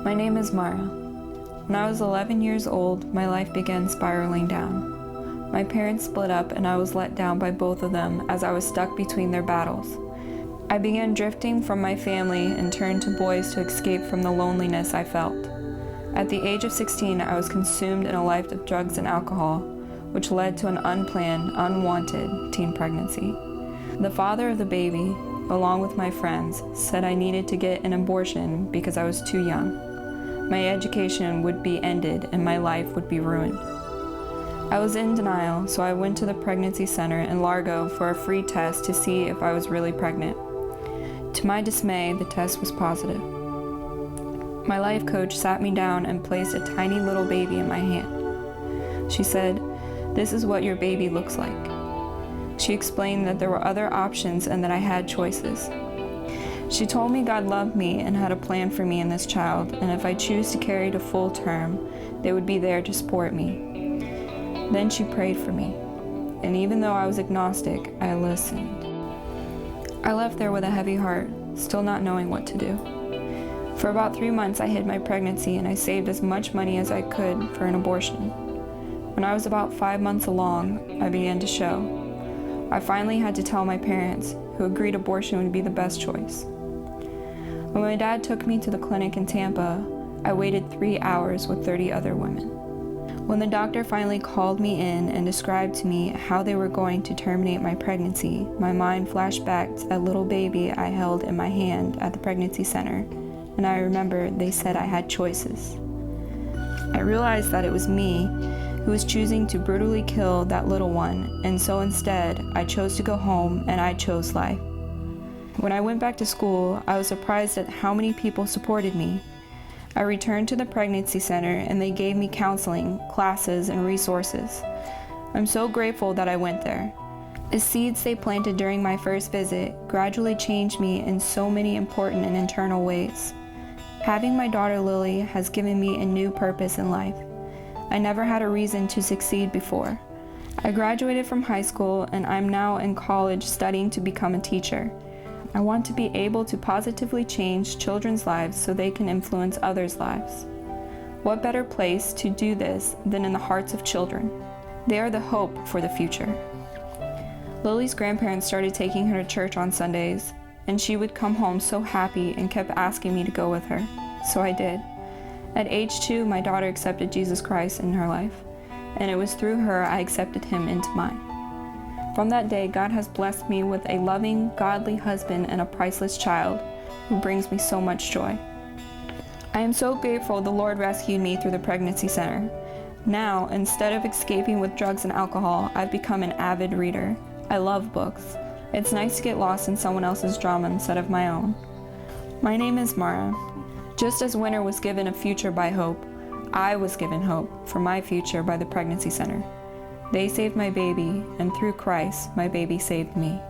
My name is Mara. When I was 11 years old, my life began spiraling down. My parents split up and I was let down by both of them as I was stuck between their battles. I began drifting from my family and turned to boys to escape from the loneliness I felt. At the age of 16, I was consumed in a life of drugs and alcohol, which led to an unplanned, unwanted teen pregnancy. The father of the baby, along with my friends, said I needed to get an abortion because I was too young. My education would be ended and my life would be ruined. I was in denial, so I went to the pregnancy center in Largo for a free test to see if I was really pregnant. To my dismay, the test was positive. My life coach sat me down and placed a tiny little baby in my hand. She said, "This is what your baby looks like." She explained that there were other options and that I had choices. She told me God loved me and had a plan for me and this child, and if I choose to carry to full term, they would be there to support me. Then she prayed for me, and even though I was agnostic, I listened. I left there with a heavy heart, still not knowing what to do. For about 3 months, I hid my pregnancy and I saved as much money as I could for an abortion. When I was about 5 months along, I began to show. I finally had to tell my parents, who agreed abortion would be the best choice. When my dad took me to the clinic in Tampa, I waited 3 hours with 30 other women. When the doctor finally called me in and described to me how they were going to terminate my pregnancy, my mind flashed back to that little baby I held in my hand at the pregnancy center, and I remember they said I had choices. I realized that it was me who was choosing to brutally kill that little one, and so instead, I chose to go home and I chose life. When I went back to school, I was surprised at how many people supported me. I returned to the pregnancy center and they gave me counseling, classes, and resources. I'm so grateful that I went there. The seeds they planted during my first visit gradually changed me in so many important and internal ways. Having my daughter Lily has given me a new purpose in life. I never had a reason to succeed before. I graduated from high school and I'm now in college studying to become a teacher. I want to be able to positively change children's lives so they can influence others' lives. What better place to do this than in the hearts of children? They are the hope for the future. Lily's grandparents started taking her to church on Sundays, and she would come home so happy and kept asking me to go with her, so I did. At age 2, my daughter accepted Jesus Christ in her life, and it was through her I accepted him into mine. From that day, God has blessed me with a loving, godly husband and a priceless child who brings me so much joy. I am so grateful the Lord rescued me through the pregnancy center. Now, instead of escaping with drugs and alcohol, I've become an avid reader. I love books. It's nice to get lost in someone else's drama instead of my own. My name is Mara. Just as Winter was given a future by hope, I was given hope for my future by the pregnancy center. They saved my baby, and through Christ, my baby saved me.